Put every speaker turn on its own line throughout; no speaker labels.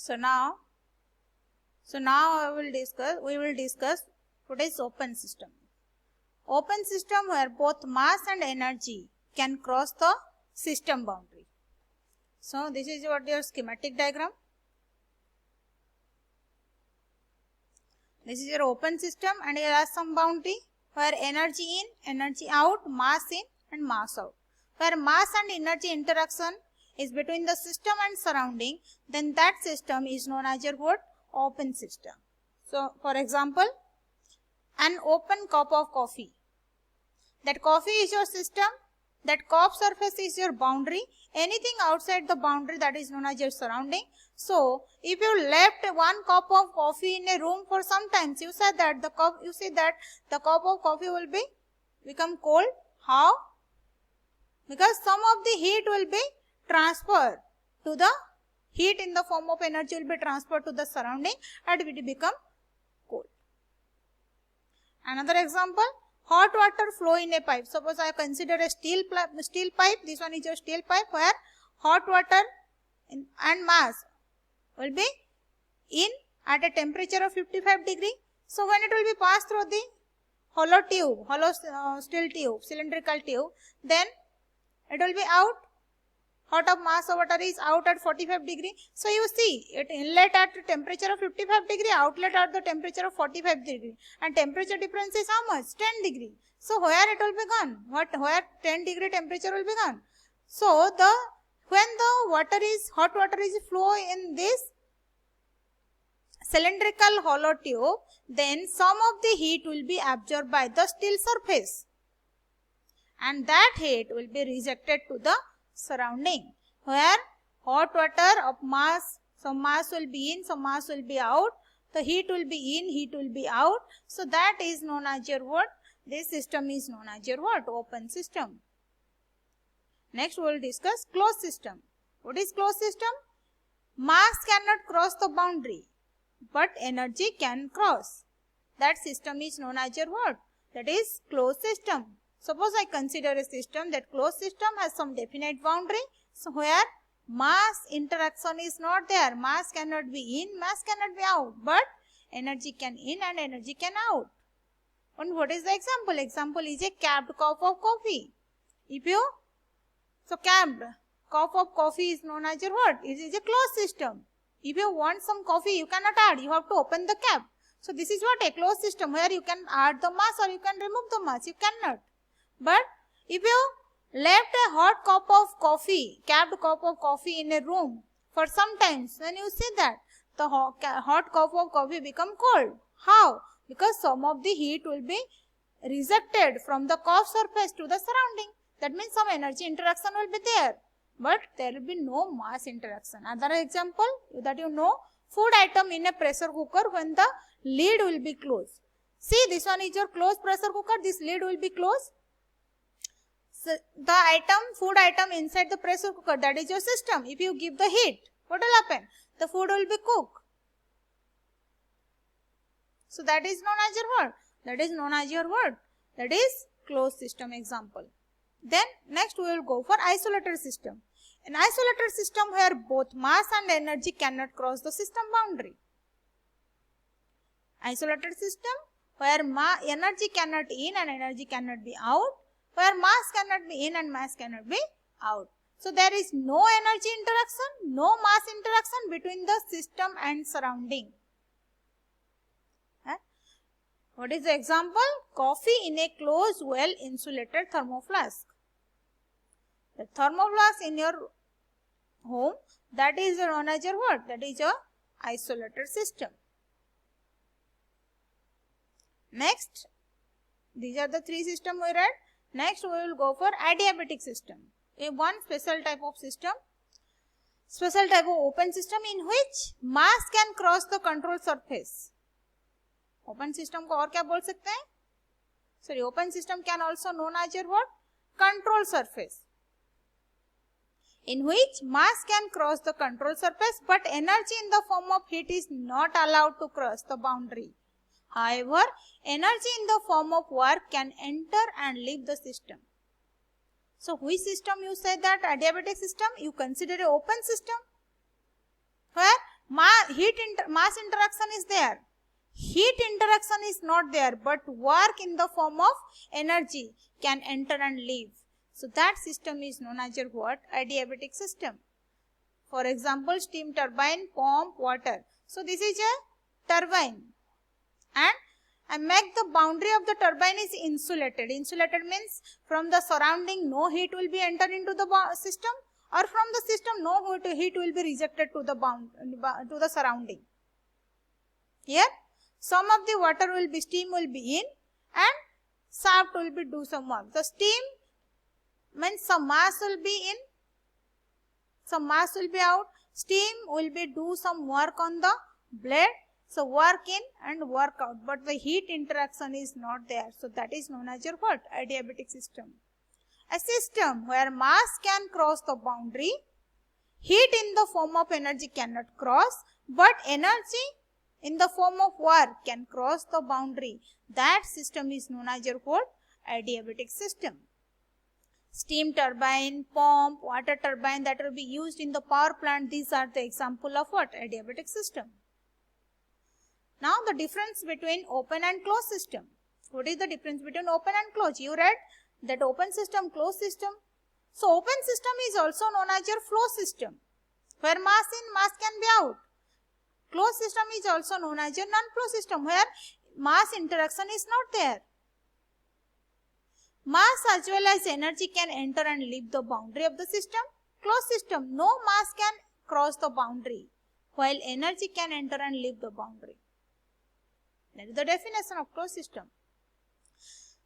So now we will discuss what is open system. Open system where both mass and energy can cross the system boundary. So this is what your schematic diagram. This is your open system and here are some boundary where energy in, energy out, mass in and mass out. Where mass and energy interaction is between the system and surrounding, then that system is known as your what? Open system. So for example, an open cup of coffee. That coffee is your system, that cup surface is your boundary, anything outside the boundary that is known as your surrounding. So if you left one cup of coffee in a room for some time, you see that the cup of coffee will become cold. How? Because some of the heat will be transferred to the heat in the form of energy will be transferred to the surrounding and it will become cold. Another example, hot water flow in a pipe. Suppose I consider a steel pipe. This one is your steel pipe where hot water and mass will be in at a temperature of 55 degree. So when it will be passed through the hollow steel tube, cylindrical tube, then it will be out. Hot of mass of water is out at 45 degree. So you see it inlet at the temperature of 55 degree, outlet at the temperature of 45 degree. And temperature difference is how much? 10 degree. So where it will be gone? Where 10 degree temperature will be gone? So when the hot water is flow in this cylindrical hollow tube, then some of the heat will be absorbed by the steel surface. And that heat will be rejected to the surrounding where hot water of mass, some mass will be in, some mass will be out, the heat will be in, heat will be out. So that is known as your what? This system is known as your what? Open system. Next we will discuss closed system. What is closed system? Mass cannot cross the boundary but energy can cross. That system is known as your what? That is closed system. Suppose I consider a system, that closed system has some definite boundary, so where mass interaction is not there, mass cannot be in, mass cannot be out, but energy can in and energy can out. And what is the example? Example is a capped cup of coffee. Capped cup of coffee is known as your what? It is a closed system. If you want some coffee, you cannot add, you have to open the cap. So this is what? A closed system where you can add the mass or you can remove the mass, you cannot. But if you left a hot cup of coffee, capped cup of coffee in a room for some time, then you see that the hot cup of coffee become cold. How? Because some of the heat will be rejected from the cup surface to the surrounding. That means some energy interaction will be there, but there will be no mass interaction. Another example that you know, food item in a pressure cooker when the lid will be closed. See, this one is your closed pressure cooker, this lid will be closed. So the food item inside the pressure cooker, that is your system. If you give the heat, what will happen? The food will be cooked. So that is known as your what? That is known as your what? That is closed system example. Then next we will go for isolated system. An isolated system where both mass and energy cannot cross the system boundary. Isolated system where energy cannot in and energy cannot be out, where mass cannot be in and mass cannot be out. So there is no energy interaction, no mass interaction between the system and surrounding. What is the example? Coffee in a closed, well insulated thermoflask. The thermoflask in your home, that is known as your what? That is your isolated system. Next, these are the three systems we read. Next we will go for adiabatic system. One special type of system, special type of open system in which mass can cross the control surface. Open system को और क्या बोल सकते हैं? Sorry, open system can also known as your what? Control surface. In which mass can cross the control surface but energy in the form of heat is not allowed to cross the boundary. However, energy in the form of work can enter and leave the system. So which system you say that adiabatic system? You consider an open system where mass interaction is there. Heat interaction is not there, but work in the form of energy can enter and leave. So that system is known as your what? Adiabatic system. For example, steam turbine, pump, water. So this is a turbine, and I make the boundary of the turbine is insulated. Insulated means from the surrounding no heat will be entered into the system, or from the system no heat will be rejected to the surrounding. Here some of the water will be, steam will be in, and shaft will be do some work. The steam means some mass will be in, some mass will be out. Steam will be do some work on the blade. So work in and work out, but the heat interaction is not there. So that is known as your what? Adiabatic system. A system where mass can cross the boundary, heat in the form of energy cannot cross, but energy in the form of work can cross the boundary. That system is known as your what? Adiabatic system. Steam turbine, pump, water turbine that will be used in the power plant, these are the example of what? Adiabatic system. Now the difference between open and closed system. What is the difference between open and closed? You read that open system, closed system. So open system is also known as your flow system, where mass in, mass can be out. Closed system is also known as your non-flow system, where mass interaction is not there. Mass as well as energy can enter and leave the boundary of the system. Closed system, no mass can cross the boundary, while energy can enter and leave the boundary. That is the definition of closed system.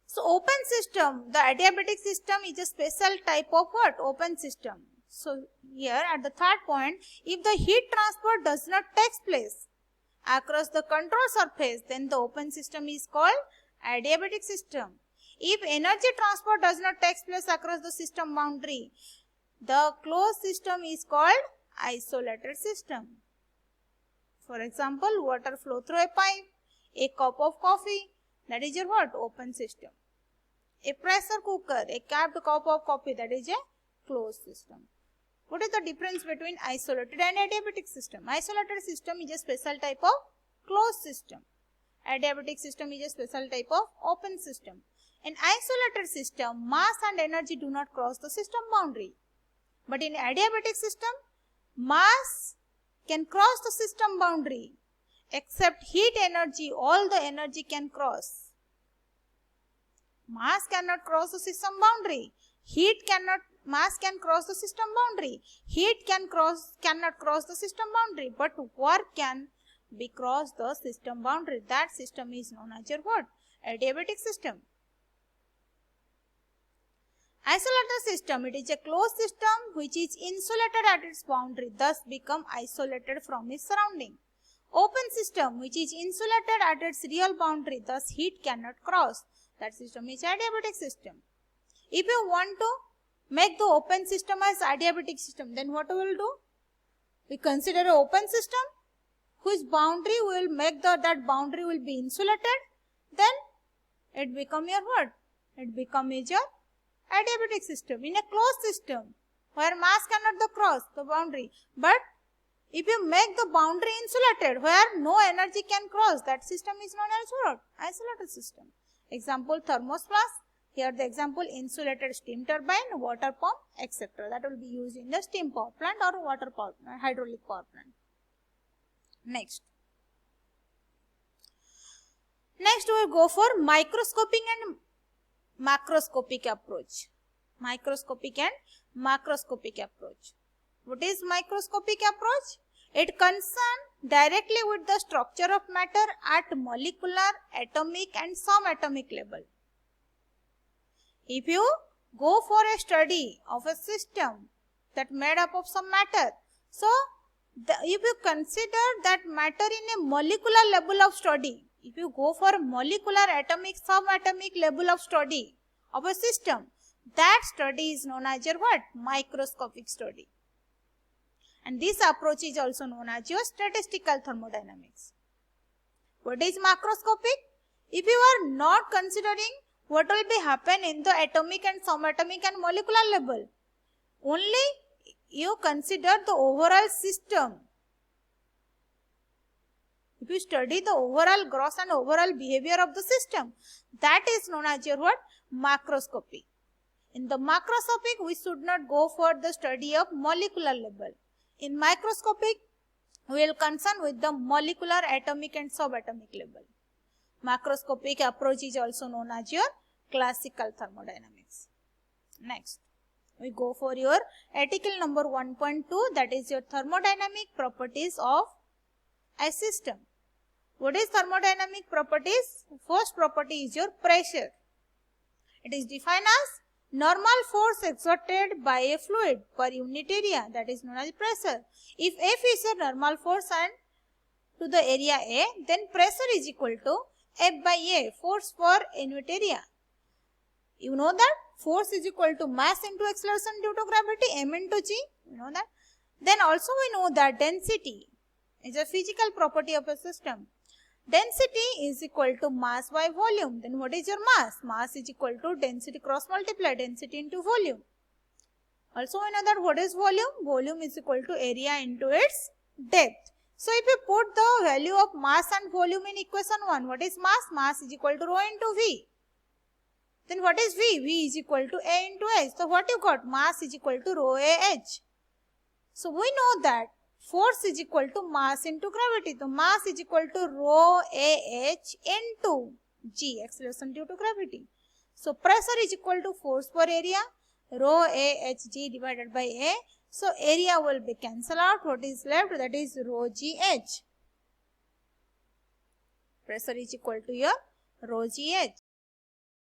So open system, the adiabatic system is a special type of what? Open system. So here at the third point, if the heat transfer does not take place across the control surface, then the open system is called adiabatic system. If energy transfer does not take place across the system boundary, the closed system is called isolated system. For example, water flow through a pipe, a cup of coffee, that is your what? Open system. A pressure cooker, a capped cup of coffee, that is a closed system. What is the difference between isolated and adiabatic system? Isolated system is a special type of closed system. Adiabatic system is a special type of open system. In isolated system, mass and energy do not cross the system boundary. But in adiabatic system, mass can cross the system boundary. Except heat energy, all the energy can cross. Mass cannot cross the system boundary. Mass can cross the system boundary. Heat cannot cross the system boundary, but work can be crossed the system boundary. That system is known as your what? Adiabatic system. Isolated system, it is a closed system which is insulated at its boundary, thus become isolated from its surrounding. Open system, which is insulated at its real boundary, thus heat cannot cross. That system is adiabatic system. If you want to make the open system as adiabatic system, then what we will do? We consider an open system whose boundary will make that boundary will be insulated. Then it become your what? It become your adiabatic system. In a closed system where mass cannot cross the boundary, but if you make the boundary insulated where no energy can cross, that system is known as what? Isolated system. Example, thermostat. Here the example, insulated steam turbine, water pump, etc. That will be used in the steam power plant or water power plant, hydraulic power plant. Next we will go for microscopic and macroscopic approach. Microscopic and macroscopic approach. What is microscopic approach? It concerns directly with the structure of matter at molecular, atomic and subatomic level. If you go for a study of a system that made up of some matter, so if you consider that matter in a molecular level of study, if you go for molecular, atomic, subatomic level of study of a system, that study is known as your what? Microscopic study. And this approach is also known as your statistical thermodynamics. What is macroscopic? If you are not considering what will be happen in the atomic and subatomic and molecular level, only you consider the overall system. If you study the overall gross and overall behavior of the system, that is known as your what? Macroscopy. In the macroscopic, we should not go for the study of molecular level. In microscopic, we will concern with the molecular, atomic and subatomic level. Macroscopic approach is also known as your classical thermodynamics. Next, we go for your article number 1.2, that is your thermodynamic properties of a system. What is thermodynamic properties? First property is your pressure. It is defined as normal force exerted by a fluid per unit area, that is known as pressure. If F is a normal force and to the area A, then pressure is equal to F by A, force per unit area. You know that force is equal to mass into acceleration due to gravity, m into g, you know that. Then also we know that density is a physical property of a system. Density is equal to mass by volume. Then what is your mass? Mass is equal to density cross multiply density into volume. Also we know that what is volume? Volume is equal to area into its depth. So if you put the value of mass and volume in equation 1, what is mass? Mass is equal to rho into V. Then what is V? V is equal to A into H. So what you got? Mass is equal to rho A H. So we know that force is equal to mass into gravity. So mass is equal to rho A H into G, acceleration due to gravity. So pressure is equal to force per area, rho A H G divided by A. So area will be cancelled out. What is left? That is rho G H. Pressure is equal to your rho G H.